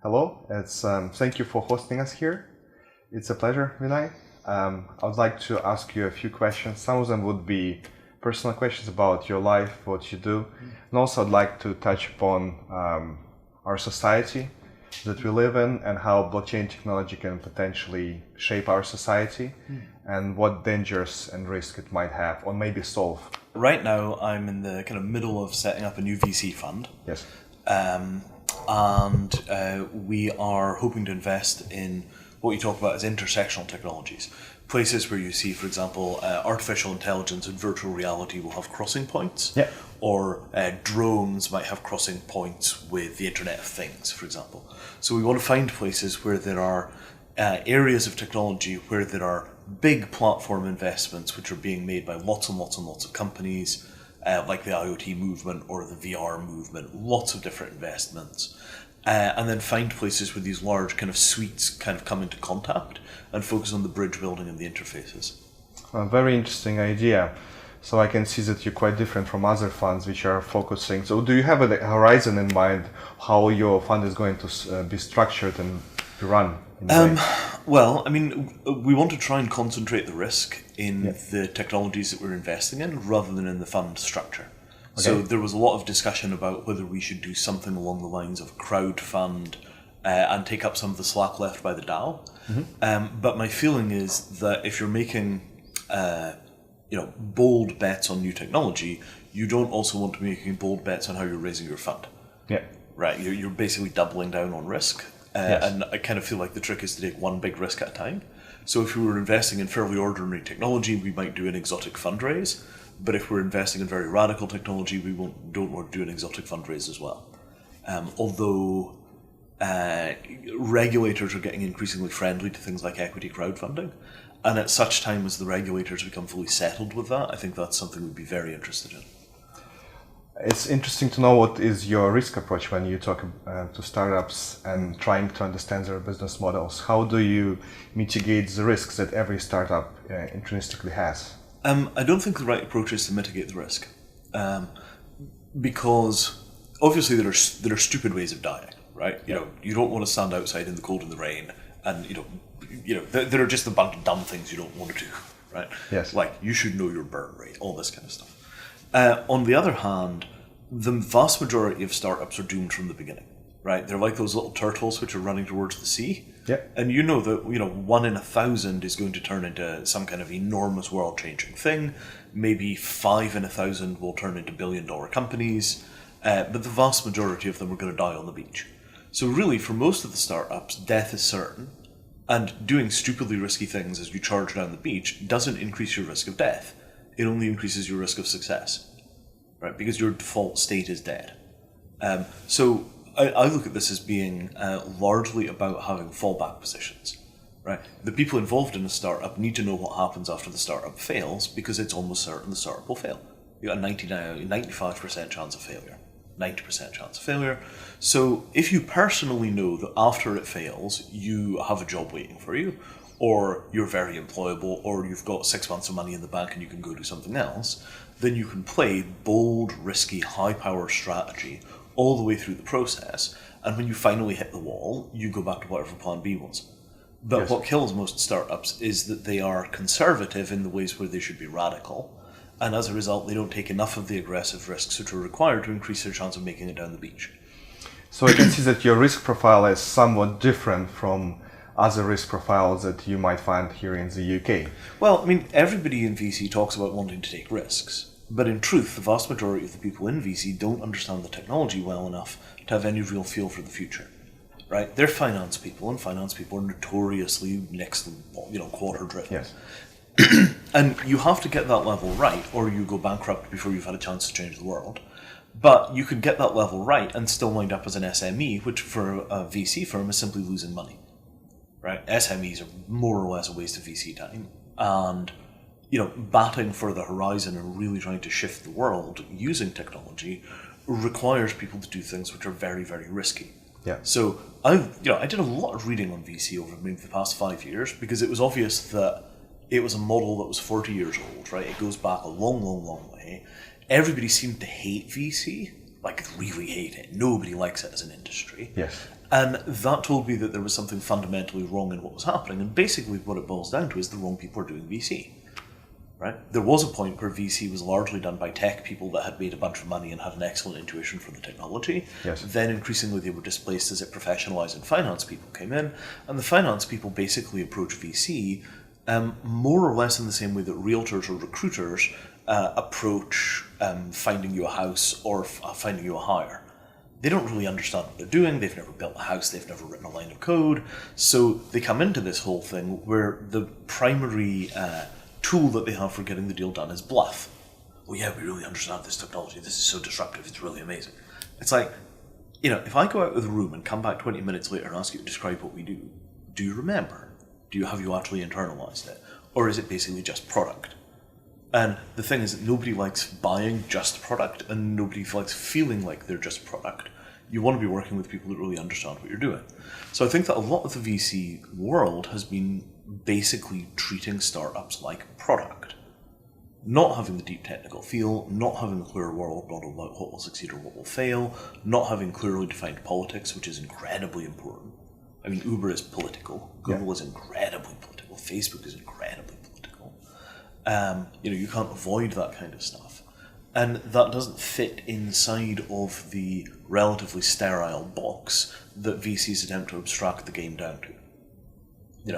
Hello, thank you for hosting us here. It's a pleasure, Vinay. I would like to ask you a few questions. Some of them would be personal questions about your life, what you do, and also I'd like to touch upon our society that we live in and how blockchain technology can potentially shape our society and what dangers and risk it might have or maybe solve. Right now, I'm in the kind of middle of setting up a new VC fund. Yes. We are hoping to invest in what you talk about as intersectional technologies. Places where you see, for example, artificial intelligence and virtual reality will have crossing points. Yeah. Or drones might have crossing points with the Internet of Things, for example. So we want to find places where there are areas of technology where there are big platform investments which are being made by lots and lots and lots of companies, like the IoT movement or the VR movement, lots of different investments. And then find places where these large kind of suites kind of come into contact and focus on the bridge building and the interfaces. A very interesting idea. So I can see that you're quite different from other funds which are focusing. So do you have a horizon in mind how your fund is going to be structured and be run? Well, I mean, we want to try and concentrate the risk in the technologies that we're investing in rather than in the fund structure. Okay. So there was a lot of discussion about whether we should do something along the lines of crowd fund and take up some of the slack left by the DAO. Mm-hmm. But my feeling is that if you're making bold bets on new technology, you don't also want to be making bold bets on how you're raising your fund. Yeah. Right. You're basically doubling down on risk. Yes. And I kind of feel like the trick is to take one big risk at a time. So if we were investing in fairly ordinary technology, we might do an exotic fundraise. But if we're investing in very radical technology, we don't want to do an exotic fundraise as well. Although regulators are getting increasingly friendly to things like equity crowdfunding. And at such time as the regulators become fully settled with that, I think that's something we'd be very interested in. It's interesting to know what is your risk approach when you talk to startups and trying to understand their business models. How do you mitigate the risks that every startup intrinsically has? I don't think the right approach is to mitigate the risk, because obviously there are stupid ways of dying, right? You don't want to stand outside in the cold and the rain, and there are just a bunch of dumb things you don't want to do, right? Yes. Like you should know your burn rate, all this kind of stuff. On the other hand, the vast majority of startups are doomed from the beginning, right? They're like those little turtles which are running towards the sea. Yeah. And you know that 1 in 1,000 is going to turn into some kind of enormous world-changing thing. Maybe 5 in 1,000 will turn into billion-dollar companies, but the vast majority of them are going to die on the beach. So really, for most of the startups, death is certain, and doing stupidly risky things as you charge down the beach doesn't increase your risk of death. It only increases your risk of success, right? Because your default state is dead. So I look at this as being largely about having fallback positions, right? The people involved in a startup need to know what happens after the startup fails because it's almost certain the startup will fail. You got a 95% chance of failure, 90% chance of failure. So if you personally know that after it fails, you have a job waiting for you, or you're very employable, or you've got 6 months of money in the bank and you can go do something else, then you can play bold, risky, high-power strategy all the way through the process, and when you finally hit the wall, you go back to whatever plan B was. But yes. What kills most startups is that they are conservative in the ways where they should be radical, and as a result, they don't take enough of the aggressive risks which are required to increase their chance of making it down the beach. So I can see that your risk profile is somewhat different from other risk profiles that you might find here in the UK. Well, I mean, everybody in VC talks about wanting to take risks. But in truth, the vast majority of the people in VC don't understand the technology well enough to have any real feel for the future, right? They're finance people, and finance people are notoriously next to quarter driven. Yes. And you have to get that level right, or you go bankrupt before you've had a chance to change the world. But you could get that level right and still wind up as an SME, which for a VC firm is simply losing money, right? SMEs are more or less a waste of VC time, and batting for the horizon and really trying to shift the world using technology requires people to do things which are very, very risky. Yeah. So I did a lot of reading on VC over maybe the past 5 years because it was obvious that it was a model that was 40 years old, right? It goes back a long, long, long way. Everybody seemed to hate VC, like really hate it. Nobody likes it as an industry. Yes. And that told me that there was something fundamentally wrong in what was happening. And basically what it boils down to is the wrong people are doing VC. Right? There was a point where VC was largely done by tech people that had made a bunch of money and had an excellent intuition for the technology. Yes. Then increasingly they were displaced as it professionalized and finance people came in. And the finance people basically approach VC more or less in the same way that realtors or recruiters approach finding you a house or finding you a hire. They don't really understand what they're doing, they've never built a house, they've never written a line of code, so they come into this whole thing where the primary tool that they have for getting the deal done is bluff. Oh yeah, we really understand this technology, this is so disruptive, it's really amazing. It's like, if I go out of the room and come back 20 minutes later and ask you to describe what we do you remember? Have you actually internalized it? Or is it basically just product? And the thing is that nobody likes buying just product, and nobody likes feeling like they're just product. You want to be working with people that really understand what you're doing. So I think that a lot of the VC world has been basically treating startups like product. Not having the deep technical feel, not having a clear world model about what will succeed or what will fail, not having clearly defined politics, which is incredibly important. I mean, Uber is political, Google is incredibly political, Facebook is incredibly political. You can't avoid that kind of stuff. And that doesn't fit inside of the relatively sterile box that VCs attempt to abstract the game down to.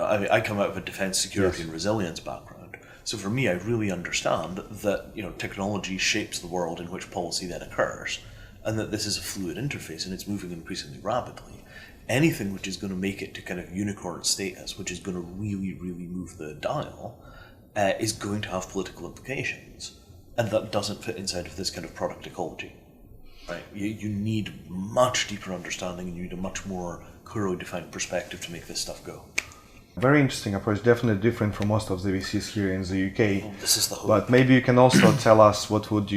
I come out of a defense, security, and resilience background. So for me, I really understand that, technology shapes the world in which policy then occurs, and that this is a fluid interface and it's moving increasingly rapidly. Anything which is going to make it to kind of unicorn status, which is going to really, really move the dial, is going to have political implications, and that doesn't fit inside of this kind of product ecology. Right? You need much deeper understanding, and you need a much more clearly defined perspective to make this stuff go. Very interesting approach, definitely different from most of the VCs here in the UK. Well, this is the whole. But maybe you can also tell us what would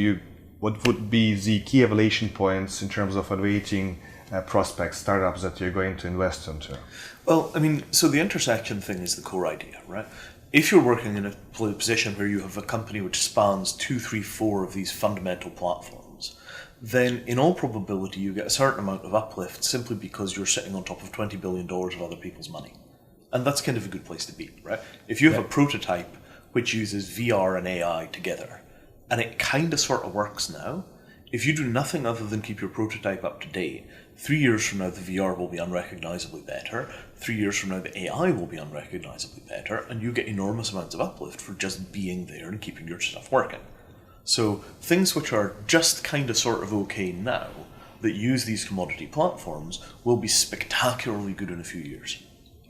be the key evaluation points in terms of evaluating prospects, startups that you're going to invest into. Well, so the intersection thing is the core idea, right? If you're working in a position where you have a company which spans 2, 3, 4 of these fundamental platforms, then in all probability you get a certain amount of uplift simply because you're sitting on top of $20 billion of other people's money. And that's kind of a good place to be, right? If you have a prototype which uses VR and AI together, and it kind of sort of works now, if you do nothing other than keep your prototype up to date, 3 years from now the VR will be unrecognisably better, 3 years from now the AI will be unrecognisably better, and you get enormous amounts of uplift for just being there and keeping your stuff working. So things which are just kind of sort of okay now, that use these commodity platforms, will be spectacularly good in a few years.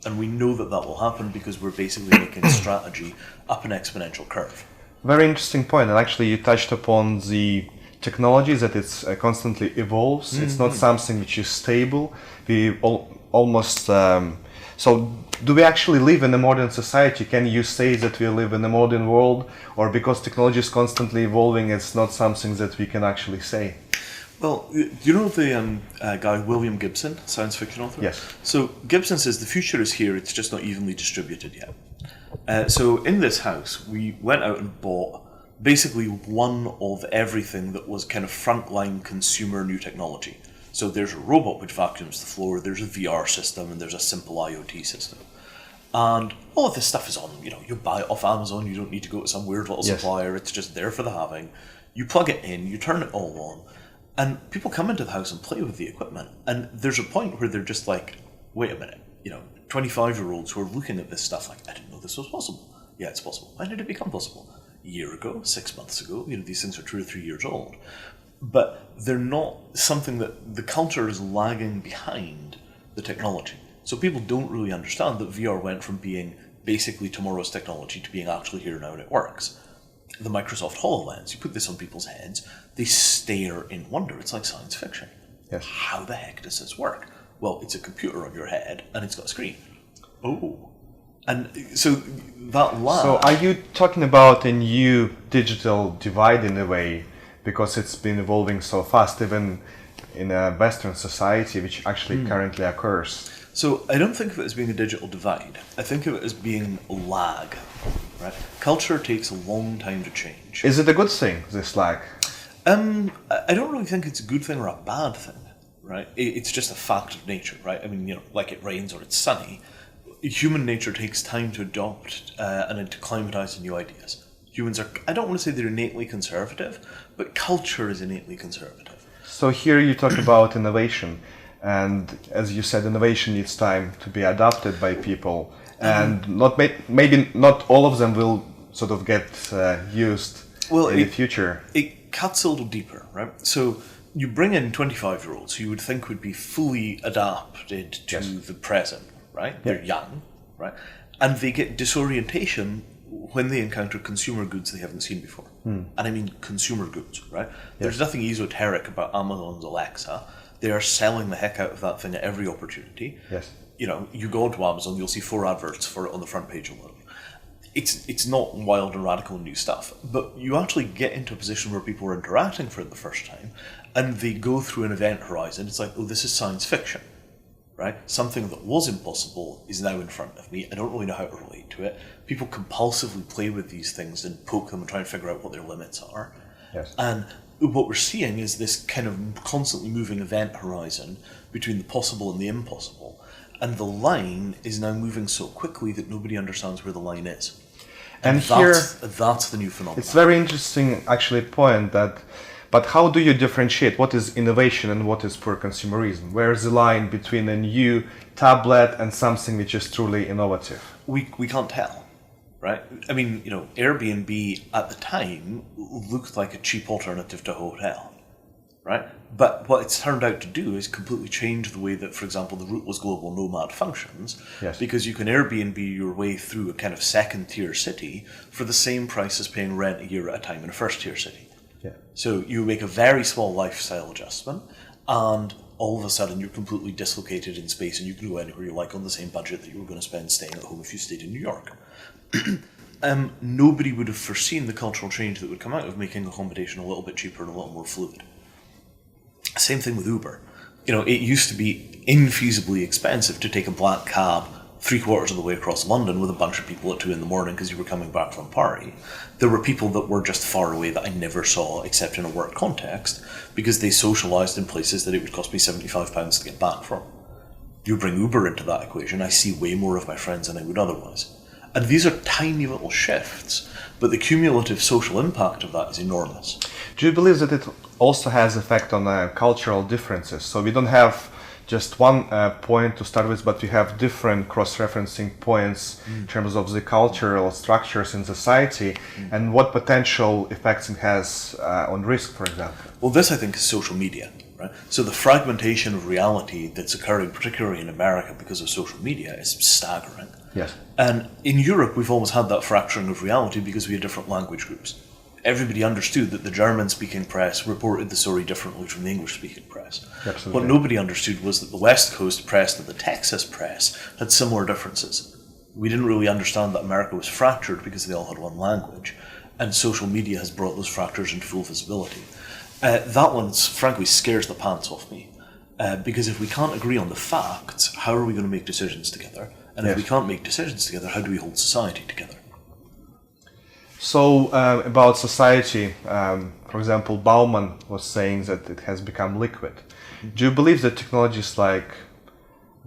And we know that will happen because we're basically making strategy up an exponential curve. Very interesting point, and actually you touched upon the technologies that it's constantly evolves. It's not something which is stable. We almost so do we actually live in a modern society? Can you say that we live in a modern world, or because technology is constantly evolving, it's not something that we can actually say? Well, do you know the guy William Gibson, science fiction author? Yes. So Gibson says the future is here, it's just not evenly distributed yet. So in this house, we went out and bought basically one of everything that was kind of frontline consumer new technology. So there's a robot which vacuums the floor, there's a VR system, and there's a simple IoT system. And all of this stuff is on, you buy it off Amazon, you don't need to go to some weird little supplier, it's just there for the having. You plug it in, you turn it all on, and people come into the house and play with the equipment. And there's a point where they're just like, wait a minute, 25-year-olds who are looking at this stuff like, I didn't know this was possible. Yeah, it's possible. When did it become possible? A year ago, 6 months ago. These things are 2 or 3 years old. But they're not something that the culture is lagging behind the technology. So people don't really understand that VR went from being basically tomorrow's technology to being actually here now and it works. The Microsoft HoloLens, you put this on people's heads, they stare in wonder. It's like science fiction. Yes. How the heck does this work? Well, it's a computer on your head and it's got a screen. Oh. And so that lag... So are you talking about a new digital divide in a way, because it's been evolving so fast, even in a Western society, which actually currently occurs? So I don't think of it as being a digital divide. I think of it as being a lag. Right? Culture takes a long time to change. Is it a good thing, this lag? I don't really think it's a good thing or a bad thing, right? It's just a fact of nature, right? I mean, like it rains or it's sunny. Human nature takes time to adopt and to acclimatize to new ideas. Humans are, I don't want to say they're innately conservative, but culture is innately conservative. So here you talk about innovation, and as you said, innovation needs time to be adopted by people, and maybe not all of them will sort of get used in the future. It cuts a little deeper, right? So you bring in 25-year-olds who you would think would be fully adapted to the present, right? They're young, right? And they get disorientation when they encounter consumer goods they haven't seen before. And I mean consumer goods, right? There's nothing esoteric about Amazon's Alexa. They are selling the heck out of that thing at every opportunity. Yes. You go onto Amazon, you'll see 4 adverts for it on the front page alone. It's not wild and radical new stuff, but you actually get into a position where people are interacting for the first time, and they go through an event horizon. It's like, oh, this is science fiction, right? Something that was impossible is now in front of me. I don't really know how to relate to it. People compulsively play with these things and poke them and try and figure out what their limits are. Yes. And what we're seeing is this kind of constantly moving event horizon between the possible and the impossible. And the line is now moving so quickly that nobody understands where the line is. And that's the new phenomenon. It's very interesting, actually, point that. But how do you differentiate what is innovation and what is pure consumerism? Where is the line between a new tablet and something which is truly innovative? We can't tell, right? I mean, Airbnb at the time looked like a cheap alternative to a hotel, right? But what it's turned out to do is completely change the way that, for example, the rootless global nomad functions. Yes. Because you can Airbnb your way through a kind of second-tier city for the same price as paying rent a year at a time in a first-tier city. Yeah. So you make a very small lifestyle adjustment, and all of a sudden you're completely dislocated in space, and you can go anywhere you like on the same budget that you were going to spend staying at home if you stayed in New York. Nobody would have foreseen the cultural change that would come out of making accommodation a little bit cheaper and a little more fluid. Same thing with Uber. It used to be infeasibly expensive to take a black cab 3/4 of the way across London with a bunch of people at 2 in the morning because you were coming back from a party. There were people that were just far away that I never saw except in a work context because they socialised in places that it would cost me £75 to get back from. You bring Uber into that equation, I see way more of my friends than I would otherwise. And these are tiny little shifts, but the cumulative social impact of that is enormous. Do you believe that it also has effect on cultural differences? So we don't have just one point to start with, but we have different cross-referencing points in terms of the cultural structures in society and what potential effects it has on risk, for example. Well, this I think is social media, right? So the fragmentation of reality that's occurring, particularly in America because of social media, is staggering. Yes. And in Europe, we've always had that fracturing of reality because we had different language groups. Everybody understood that the German-speaking press reported the story differently from the English-speaking press. Absolutely. What nobody understood was that the West Coast press and the Texas press had similar differences. We didn't really understand that America was fractured because they all had one language, and social media has brought those fractures into full visibility. That one, frankly, scares the pants off me, because if we can't agree on the facts, how are we going to make decisions together? And if we can't make decisions together, how do we hold society together? So about society, for example, Bauman was saying that it has become liquid. Do you believe that technologies like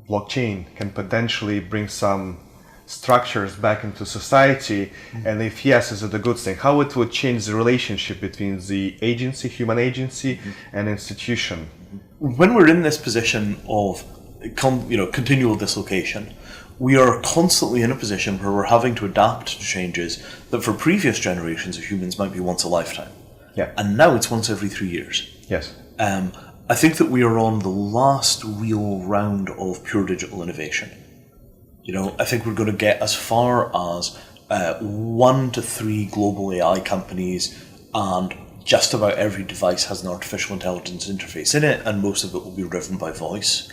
blockchain can potentially bring some structures back into society? And if yes, is it a good thing? How it would change the relationship between the agency, human agency, and institution? When we're in this position of continual dislocation, we are constantly in a position where we're having to adapt to changes that for previous generations of humans might be once a lifetime. Yeah. And now it's once every 3 years. Yes. I think that we are on the last real round of pure digital innovation. I think we're going to get as far as 1 to 3 global AI companies, and just about every device has an artificial intelligence interface in it, and most of it will be driven by voice.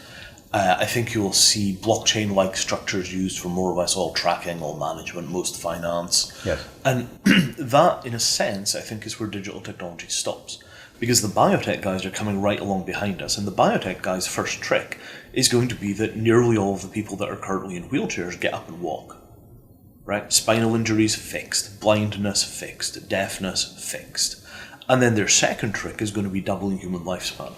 I think you'll see blockchain-like structures used for more or less all tracking, all management, most finance. Yes. And that, in a sense, I think is where digital technology stops. Because the biotech guys are coming right along behind us, and the biotech guys' first trick is going to be that nearly all of the people that are currently in wheelchairs get up and walk. Right? Spinal injuries, fixed. Blindness, fixed. Deafness, fixed. And then their second trick is going to be doubling human lifespan.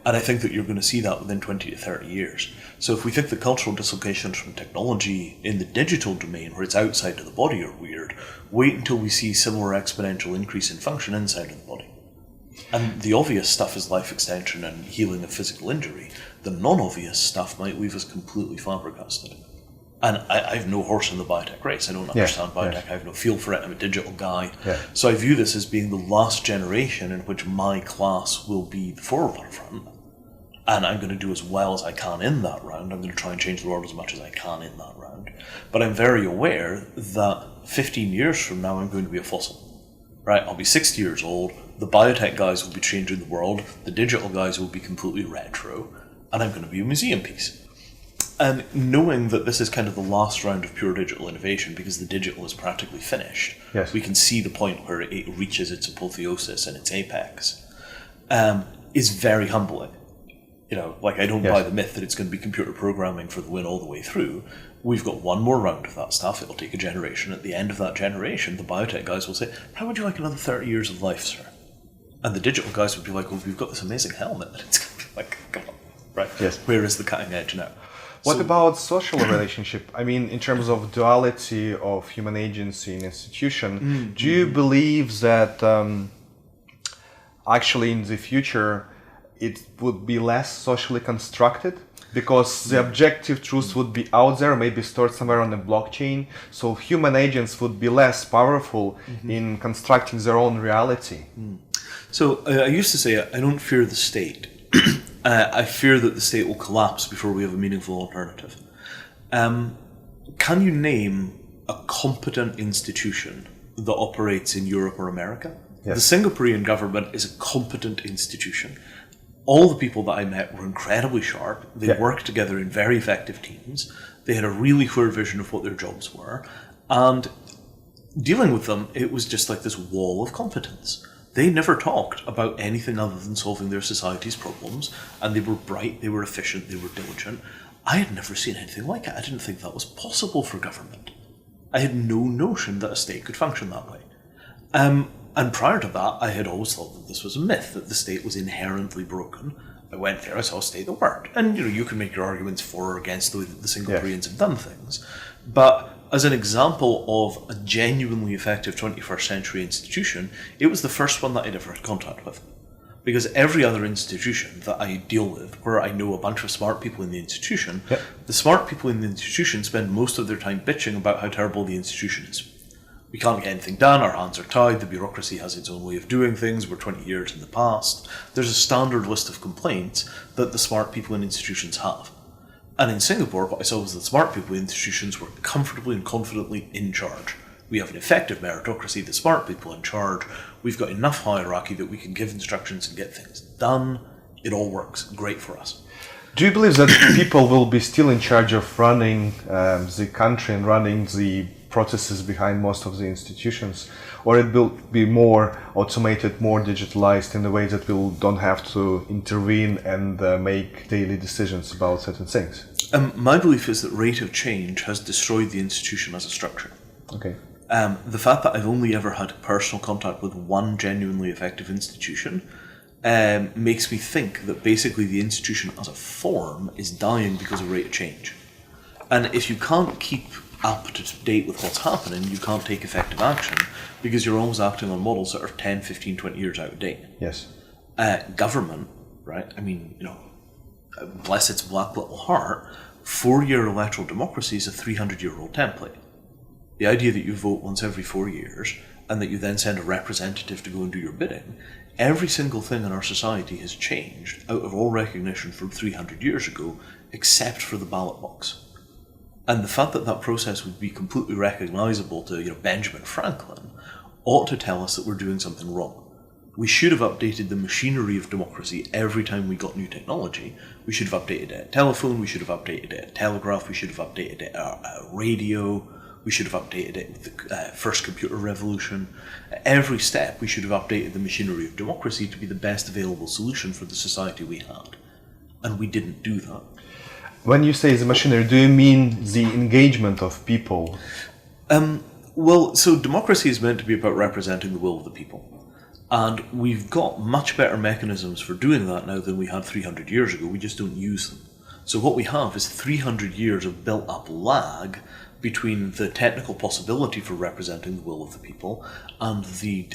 And I think that you're going to see that within 20 to 30 years. So if we think the cultural dislocations from technology in the digital domain, where it's outside of the body, are weird, wait until we see similar exponential increase in function inside of the body. And the obvious stuff is life extension and healing of physical injury. The non-obvious stuff might leave us completely flabbergasted. And I have no horse in the biotech race. I don't understand biotech. I have no feel for it. I'm a digital guy. Yeah. So I view this as being the last generation in which my class will be the forefront. And I'm going to do as well as I can in that round. I'm going to try and change the world as much as I can in that round. But I'm very aware that 15 years from now, I'm going to be a fossil. Right? I'll be 60 years old. The biotech guys will be changing the world. The digital guys will be completely retro. And I'm going to be a museum piece. And knowing that this is kind of the last round of pure digital innovation, because the digital is practically finished, we can see the point where it reaches its apotheosis and its apex, is very humbling. You know, like, I don't buy the myth that it's going to be computer programming for the win all the way through. We've got one more round of that stuff. It'll take a generation. At the end of that generation, the biotech guys will say, how would you like another 30 years of life, sir? And the digital guys would be like, well, we've got this amazing helmet. And it's going to be like, come on, right? Yes. Where is the cutting edge now? What about social relationship? I mean, in terms of duality of human agency in institution, do you believe that actually in the future it would be less socially constructed? Because the objective truth would be out there, maybe stored somewhere on the blockchain, so human agents would be less powerful in constructing their own reality. So I used to say, I don't fear the state. I fear that the state will collapse before we have a meaningful alternative. Can you name a competent institution that operates in Europe or America? Yes. The Singaporean government is a competent institution. All the people that I met were incredibly sharp. They worked together in very effective teams. They had a really clear vision of what their jobs were. And dealing with them, it was just like this wall of competence. They never talked about anything other than solving their society's problems, and they were bright, they were efficient, they were diligent. I had never seen anything like it. I didn't think that was possible for government. I had no notion that a state could function that way. And prior to that, I had always thought that this was a myth, that the state was inherently broken. I went there, I saw a state that worked. And you can make your arguments for or against the way that the Singaporeans have done things. But as an example of a genuinely effective 21st century institution, it was the first one that I'd ever had contact with. Because every other institution that I deal with, where I know a bunch of smart people in the institution, the smart people in the institution spend most of their time bitching about how terrible the institution is. We can't get anything done, our hands are tied, the bureaucracy has its own way of doing things, we're 20 years in the past. There's a standard list of complaints that the smart people in institutions have. And in Singapore, what I saw was that smart people in institutions were comfortably and confidently in charge. We have an effective meritocracy, the smart people in charge. We've got enough hierarchy that we can give instructions and get things done. It all works great for us. Do you believe that people will be still in charge of running the country and running the processes behind most of the institutions? Or it will be more automated, more digitalized in the way that we don't have to intervene and make daily decisions about certain things? My belief is that rate of change has destroyed the institution as a structure. Okay. The fact that I've only ever had personal contact with one genuinely effective institution makes me think that basically the institution as a form is dying because of rate of change. And if you can't keep up to date with what's happening, you can't take effective action because you're always acting on models that are 10, 15, 20 years out of date. Yes. Government, right? I mean, bless its black little heart, 4-year electoral democracy is a 300-year-old template. The idea that you vote once every 4 years and that you then send a representative to go and do your bidding, every single thing in our society has changed out of all recognition from 300 years ago, except for the ballot box. And the fact that that process would be completely recognizable to Benjamin Franklin ought to tell us that we're doing something wrong. We should have updated the machinery of democracy every time we got new technology. We should have updated it at telephone, we should have updated it at telegraph, we should have updated it at radio, we should have updated it with the first computer revolution. At every step, we should have updated the machinery of democracy to be the best available solution for the society we had. And we didn't do that. When you say the machinery, do you mean the engagement of people? Well, so democracy is meant to be about representing the will of the people. And we've got much better mechanisms for doing that now than we had 300 years ago. We just don't use them. So what we have is 300 years of built-up lag between the technical possibility for representing the will of the people and the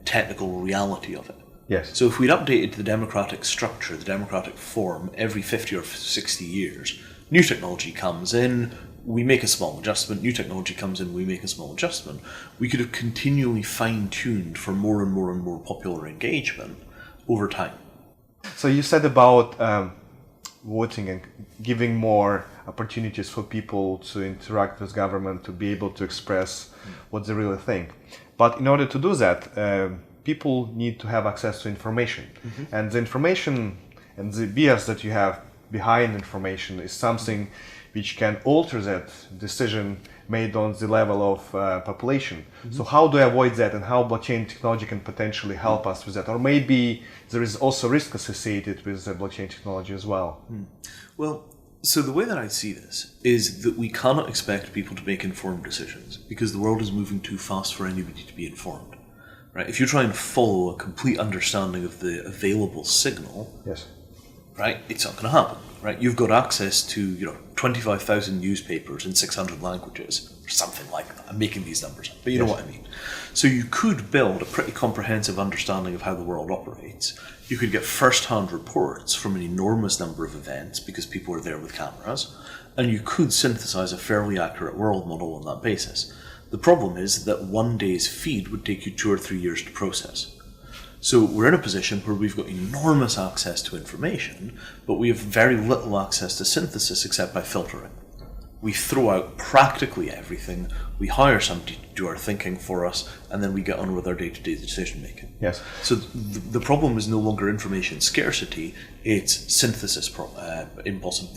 technical reality of it. Yes. So if we'd updated the democratic structure, the democratic form, every 50 or 60 years, new technology comes in, we make a small adjustment, new technology comes in, we make a small adjustment, we could have continually fine-tuned for more and more and more popular engagement over time. So you said about voting and giving more opportunities for people to interact with government, to be able to express what they really think. But in order to do that, people need to have access to information. And the information and the bias that you have behind information is something which can alter that decision made on the level of population. So how do I avoid that, and how blockchain technology can potentially help us with that? Or maybe there is also risk associated with the blockchain technology as well. Well, so the way that I see this is that we cannot expect people to make informed decisions because the world is moving too fast for anybody to be informed. Right? If you try and follow a complete understanding of the available signal, yes, right, it's not going to happen. Right? You've got access to 25,000 newspapers in 600 languages, or something like that. I'm making these numbers up, but you know what I mean. So you could build a pretty comprehensive understanding of how the world operates. You could get first-hand reports from an enormous number of events because people are there with cameras, and you could synthesize a fairly accurate world model on that basis. The problem is that one day's feed would take you 2 or 3 years to process. So we're in a position where we've got enormous access to information, but we have very little access to synthesis except by filtering. We throw out practically everything, we hire somebody to do our thinking for us, and then we get on with our day-to-day decision making. Yes. So the problem is no longer information scarcity, it's synthesis, the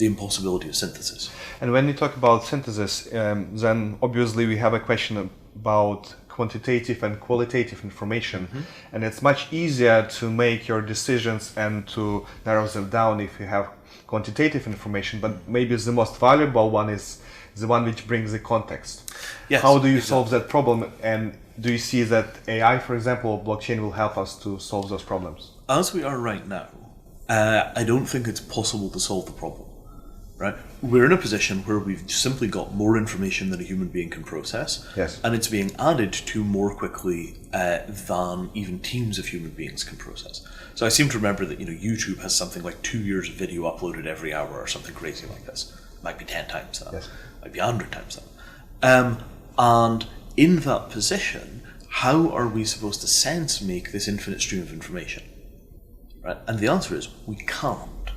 impossibility of synthesis. And when you talk about synthesis, then obviously we have a question about quantitative and qualitative information, and it's much easier to make your decisions and to narrow them down if you have quantitative information, but maybe the most valuable one is the one which brings the context. Yes, how do you solve that problem, and do you see that AI, for example, or blockchain will help us to solve those problems? As we are right now, I don't think it's possible to solve the problem. Right? We're in a position where we've simply got more information than a human being can process, yes, and it's being added to more quickly than even teams of human beings can process. So I seem to remember that YouTube has something like 2 years of video uploaded every hour or something crazy like this. It might be 10 times that, yes, might be 100 times that. And in that position, how are we supposed to sense-make this infinite stream of information? Right? And the answer is we can't.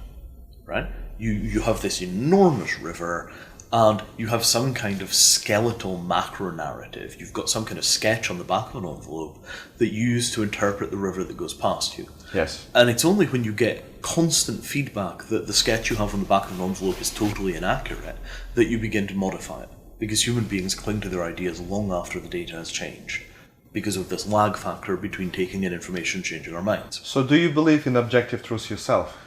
Right? You have this enormous river, and you have some kind of skeletal macro narrative. You've got some kind of sketch on the back of an envelope that you use to interpret the river that goes past you. Yes. And it's only when you get constant feedback that the sketch you have on the back of an envelope is totally inaccurate that you begin to modify it. Because human beings cling to their ideas long after the data has changed, because of this lag factor between taking in information and changing our minds. So do you believe in objective truth yourself?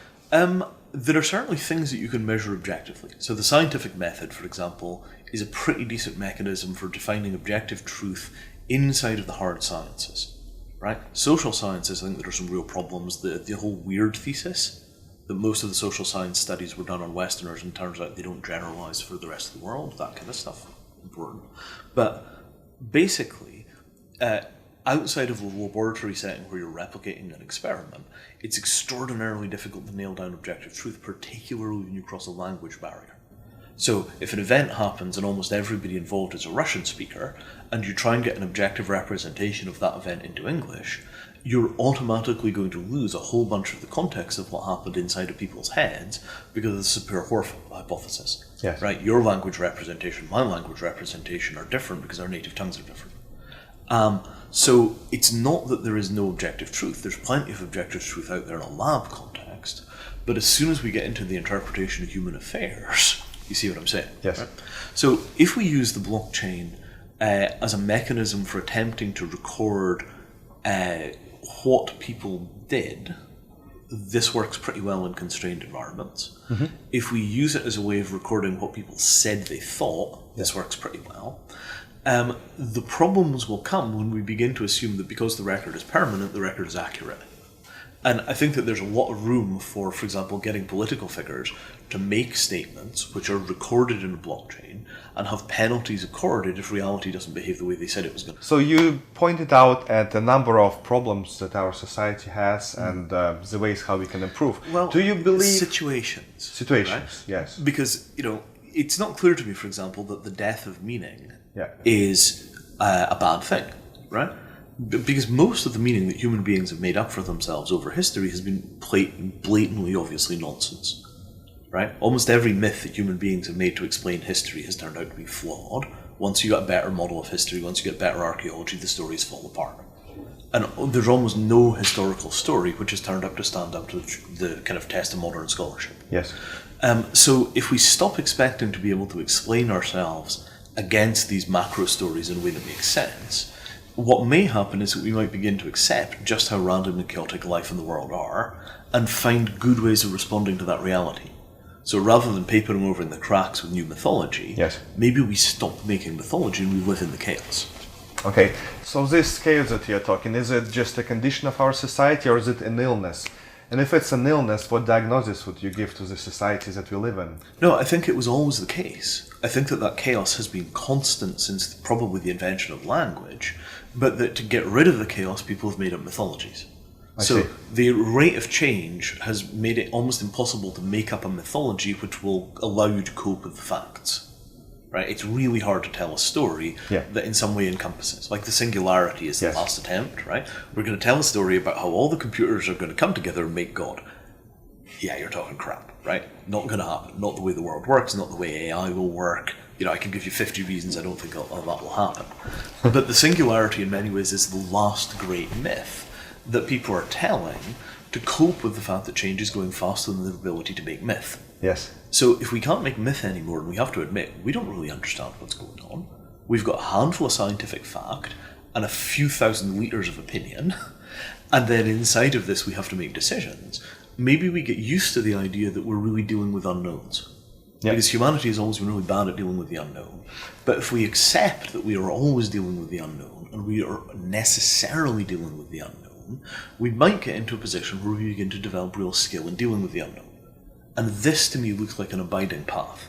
There are certainly things that you can measure objectively. So the scientific method, for example, is a pretty decent mechanism for defining objective truth inside of the hard sciences. Right? Social sciences, I think there are some real problems. The whole weird thesis, that most of the social science studies were done on Westerners, and turns out they don't generalize for the rest of the world, that kind of stuff, important. But basically, outside of a laboratory setting where you're replicating an experiment, it's extraordinarily difficult to nail down objective truth, particularly when you cross a language barrier. So if an event happens and almost everybody involved is a Russian speaker, and you try and get an objective representation of that event into English, you're automatically going to lose a whole bunch of the context of what happened inside of people's heads because of the Sapir-Whorf hypothesis. Yes. Right? Your language representation, my language representation are different because our native tongues are different. So it's not that there is no objective truth. There's plenty of objective truth out there in a lab context, but as soon as we get into the interpretation of human affairs, you see what I'm saying? Yes. Right? So if we use the blockchain as a mechanism for attempting to record what people did, this works pretty well in constrained environments. If we use it as a way of recording what people said they thought, this works pretty well. The problems will come when we begin to assume that because the record is permanent, the record is accurate. And I think that there's a lot of room for example, getting political figures to make statements which are recorded in a blockchain and have penalties accorded if reality doesn't behave the way they said it was going to. So you pointed out at a number of problems that our society has and the ways how we can improve. Well, do you believe situations, right? Yes. Because, it's not clear to me, for example, that the death of meaning Yeah. is a bad thing, right? Because most of the meaning that human beings have made up for themselves over history has been blatantly, obviously nonsense, right? Almost every myth that human beings have made to explain history has turned out to be flawed. Once you get a better model of history, once you get better archaeology, the stories fall apart. And there's almost no historical story which has turned up to stand up to the kind of test of modern scholarship. Yes. So if we stop expecting to be able to explain ourselves against these macro stories in a way that makes sense, what may happen is that we might begin to accept just how random and chaotic life and the world are and find good ways of responding to that reality. So rather than papering over in the cracks with new mythology, Yes. maybe we stop making mythology and we live in the chaos. Okay, so this chaos that you're talking, is it just a condition of our society or is it an illness? And if it's an illness, what diagnosis would you give to the societies that we live in? No, I think it was always the case. I think that chaos has been constant since probably the invention of language, but that to get rid of the chaos, people have made up mythologies. I see. The rate of change has made it almost impossible to make up a mythology which will allow you to cope with the facts. Right? It's really hard to tell a story that in some way encompasses. Like the singularity is the last attempt, right? We're going to tell a story about how all the computers are going to come together and make God. Yeah, you're talking crap, right? Not going to happen. Not the way the world works, not the way AI will work. I can give you 50 reasons I don't think that will happen. But the singularity in many ways is the last great myth that people are telling to cope with the fact that change is going faster than their ability to make myth. Yes. So if we can't make myth anymore, and we have to admit, we don't really understand what's going on. We've got a handful of scientific fact and a few thousand litres of opinion, and then inside of this we have to make decisions. Maybe we get used to the idea that we're really dealing with unknowns. Yeah. Because humanity has always been really bad at dealing with the unknown. But if we accept that we are always dealing with the unknown, and we are necessarily dealing with the unknown, we might get into a position where we begin to develop real skill in dealing with the unknown. And this to me looks like an abiding path.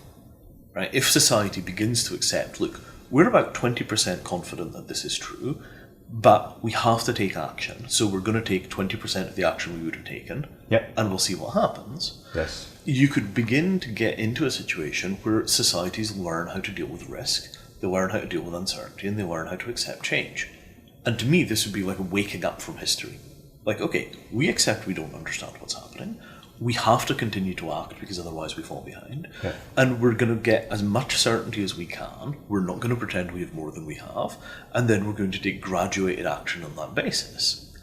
Right? If society begins to accept, look, we're about 20% confident that this is true, but we have to take action. So we're going to take 20% of the action we would have taken, and we'll see what happens. Yes. You could begin to get into a situation where societies learn how to deal with risk, they learn how to deal with uncertainty, and they learn how to accept change. And to me, this would be like a waking up from history. Like, okay, we accept we don't understand what's happening. We have to continue to act because otherwise we fall behind. Yeah. And we're going to get as much certainty as we can. We're not going to pretend we have more than we have. And then we're going to take graduated action on that basis.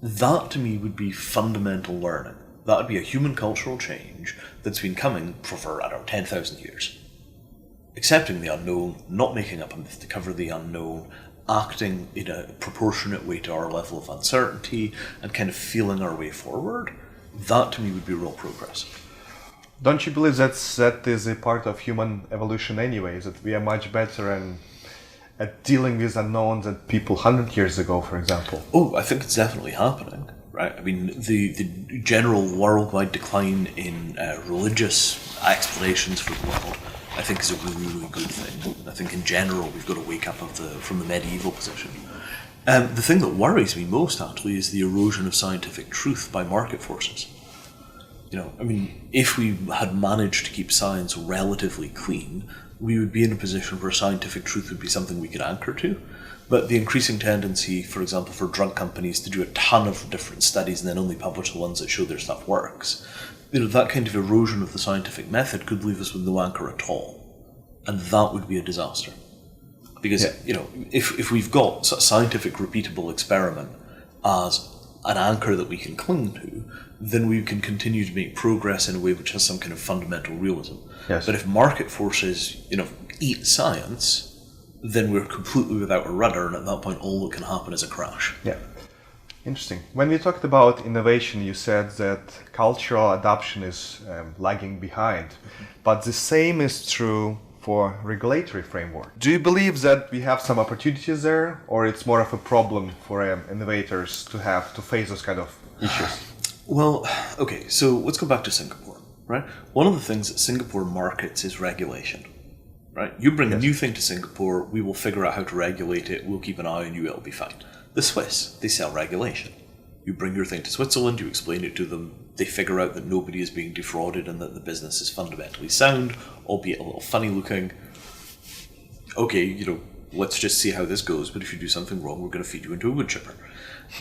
That to me would be fundamental learning. That would be a human cultural change that's been coming for I don't know, 10,000 years. Accepting the unknown, not making up a myth to cover the unknown, acting in a proportionate way to our level of uncertainty, and kind of feeling our way forward. That to me would be real progress. Don't you believe that is a part of human evolution anyways, that we are much better at dealing with unknowns than people 100 years ago, for example? Oh, I think it's definitely happening, right? I mean, the general worldwide decline in religious explanations for the world, I think is a really, really good thing. I think in general we've got to wake up from the medieval position. The thing that worries me most, actually, is the erosion of scientific truth by market forces. I mean, if we had managed to keep science relatively clean, we would be in a position where scientific truth would be something we could anchor to. But the increasing tendency, for example, for drug companies to do a ton of different studies and then only publish the ones that show their stuff works, that kind of erosion of the scientific method could leave us with no anchor at all. And that would be a disaster. Because, if we've got a scientific repeatable experiment as an anchor that we can cling to, then we can continue to make progress in a way which has some kind of fundamental realism. Yes. But if market forces, eat science, then we're completely without a rudder, and at that point all that can happen is a crash. Yeah. Interesting. When we talked about innovation, you said that cultural adoption is lagging behind. Mm-hmm. But the same is true for regulatory framework. Do you believe that we have some opportunities there, or it's more of a problem for innovators to have to face those kind of issues? Well, okay, so let's go back to Singapore, right? One of the things that Singapore markets is regulation, right? You bring a new thing to Singapore, we will figure out how to regulate it, we'll keep an eye on you, it'll be fine. The Swiss, they sell regulation. You bring your thing to Switzerland, you explain it to them, they figure out that nobody is being defrauded and that the business is fundamentally sound, albeit a little funny looking. Okay, let's just see how this goes, but if you do something wrong, we're going to feed you into a wood chipper.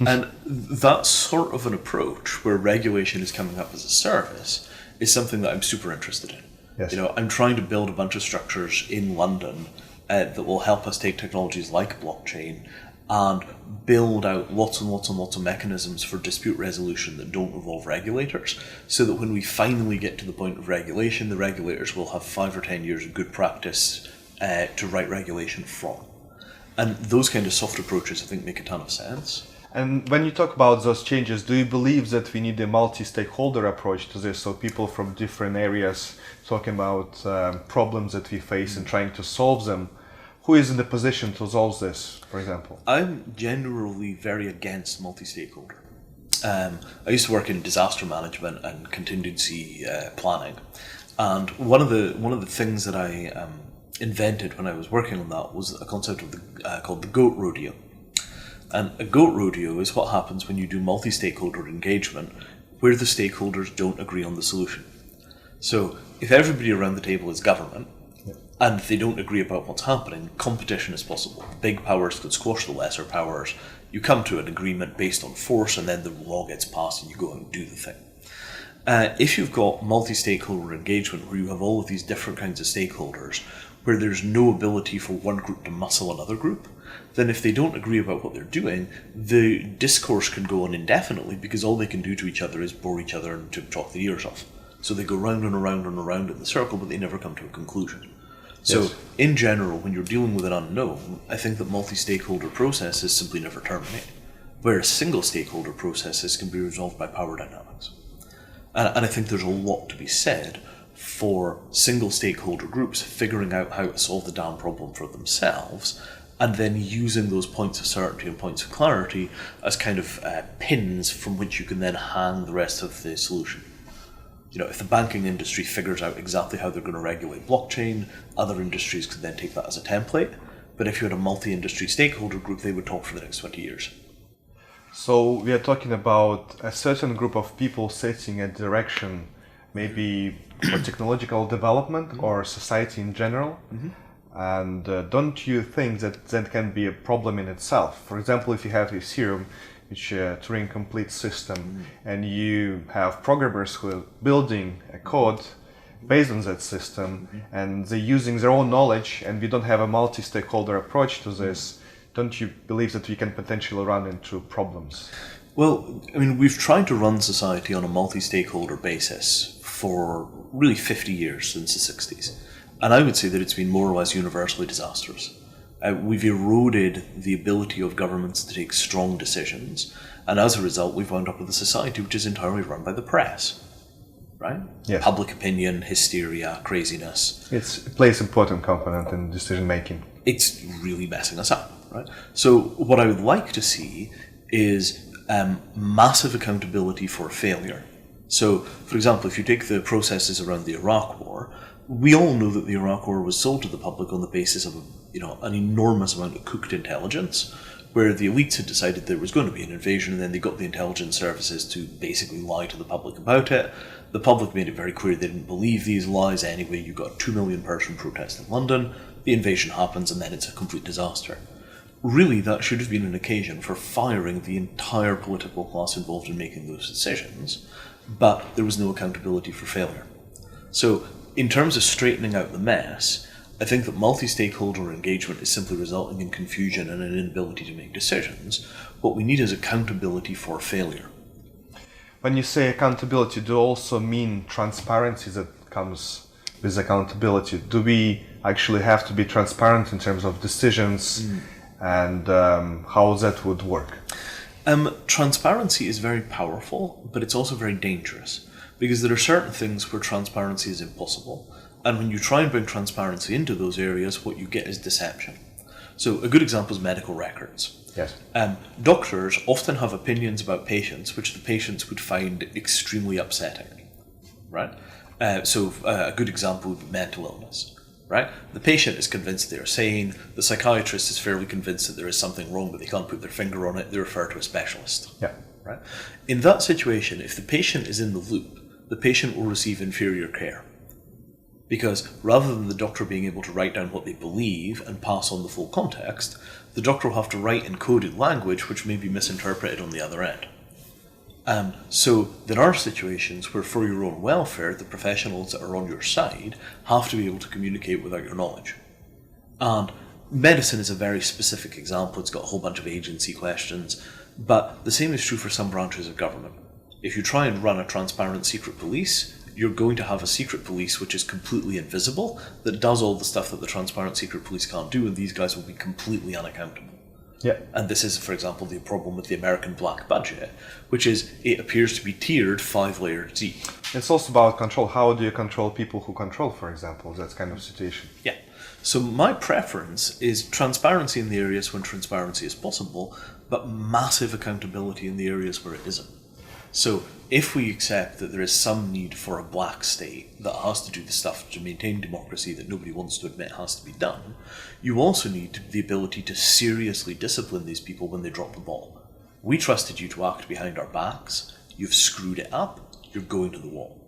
And that sort of an approach, where regulation is coming up as a service, is something that I'm super interested in. Yes. I'm trying to build a bunch of structures in London that will help us take technologies like blockchain and build out lots and lots and lots of mechanisms for dispute resolution that don't involve regulators, so that when we finally get to the point of regulation, the regulators will have 5 or 10 years of good practice to write regulation from. And those kind of soft approaches, I think, make a ton of sense. And when you talk about those changes, do you believe that we need a multi-stakeholder approach to this? So people from different areas talking about problems that we face and trying to solve them. Who is in the position to solve this, for example? I'm generally very against multi-stakeholder. I used to work in disaster management and contingency planning, and one of the things that I invented when I was working on that was a concept of called the goat rodeo. And a goat rodeo is what happens when you do multi-stakeholder engagement where the stakeholders don't agree on the solution. So if everybody around the table is government, and they don't agree about what's happening, competition is possible. Big powers could squash the lesser powers. You come to an agreement based on force, and then the law gets passed and you go out and do the thing. If you've got multi-stakeholder engagement where you have all of these different kinds of stakeholders, where there's no ability for one group to muscle another group, then if they don't agree about what they're doing, the discourse can go on indefinitely, because all they can do to each other is bore each other and to talk their ears off. So they go round and around and around in the circle, but they never come to a conclusion. So, in general, when you're dealing with an unknown, I think that multi-stakeholder processes simply never terminate, whereas single-stakeholder processes can be resolved by power dynamics. And I think there's a lot to be said for single-stakeholder groups figuring out how to solve the damn problem for themselves, and then using those points of certainty and points of clarity as kind of pins from which you can then hang the rest of the solution. If the banking industry figures out exactly how they're going to regulate blockchain, other industries could then take that as a template. But if you had a multi-industry stakeholder group, they would talk for the next 20 years. So we are talking about a certain group of people setting a direction, maybe for technological development or society in general. And don't you think that that can be a problem in itself? For example, if you have Hexayurt, which is a Turing complete system, and you have programmers who are building a code based on that system, and they're using their own knowledge, and we don't have a multi-stakeholder approach to this, don't you believe that we can potentially run into problems? Well, we've tried to run society on a multi-stakeholder basis for really 50 years, since the 60s. And I would say that it's been more or less universally disastrous. We've eroded the ability of governments to take strong decisions, and as a result, we've wound up with a society which is entirely run by the press, right? Yes. Public opinion, hysteria, craziness. It plays an important component in decision making. It's really messing us up, right? So what I would like to see is massive accountability for failure. So, for example, if you take the processes around the Iraq War, we all know that the Iraq War was sold to the public on the basis of an enormous amount of cooked intelligence, where the elites had decided there was going to be an invasion, and then they got the intelligence services to basically lie to the public about it. The public made it very clear they didn't believe these lies anyway. You got a 2 million person protest in London, the invasion happens, and then it's a complete disaster. Really, that should have been an occasion for firing the entire political class involved in making those decisions, but there was no accountability for failure. So, in terms of straightening out the mess, I think that multi-stakeholder engagement is simply resulting in confusion and an inability to make decisions. What we need is accountability for failure. When you say accountability, do you also mean transparency that comes with accountability? Do we actually have to be transparent in terms of decisions and how that would work? Transparency is very powerful, but it's also very dangerous, because there are certain things where transparency is impossible, And when you try and bring transparency into those areas, what you get is deception. So a good example is medical records. Yes. Doctors often have opinions about patients which the patients would find extremely upsetting, right? So a good example would be mental illness, right? The patient is convinced they are sane, the psychiatrist is fairly convinced that there is something wrong but they can't put their finger on it, they refer to a specialist. Yeah. Right? In that situation, if the patient is in the loop, the patient will receive inferior care. Because rather than the doctor being able to write down what they believe and pass on the full context, the doctor will have to write in coded language which may be misinterpreted on the other end. So there are situations where for your own welfare, the professionals that are on your side have to be able to communicate without your knowledge. And medicine is a very specific example. It's got a whole bunch of agency questions, but the same is true for some branches of government. If you try and run a transparent secret police, you're going to have a secret police which is completely invisible, that does all the stuff that the transparent secret police can't do, and these guys will be completely unaccountable. Yeah. And this is, for example, the problem with the American black budget, which is it appears to be tiered 5 layers deep. It's also about control. How do you control people who control, for example, that kind of situation? Yeah. So my preference is transparency in the areas when transparency is possible, but massive accountability in the areas where it isn't. So if we accept that there is some need for a black state that has to do the stuff to maintain democracy that nobody wants to admit has to be done, you also need the ability to seriously discipline these people when they drop the ball. We trusted you to act behind our backs, you've screwed it up, you're going to the wall.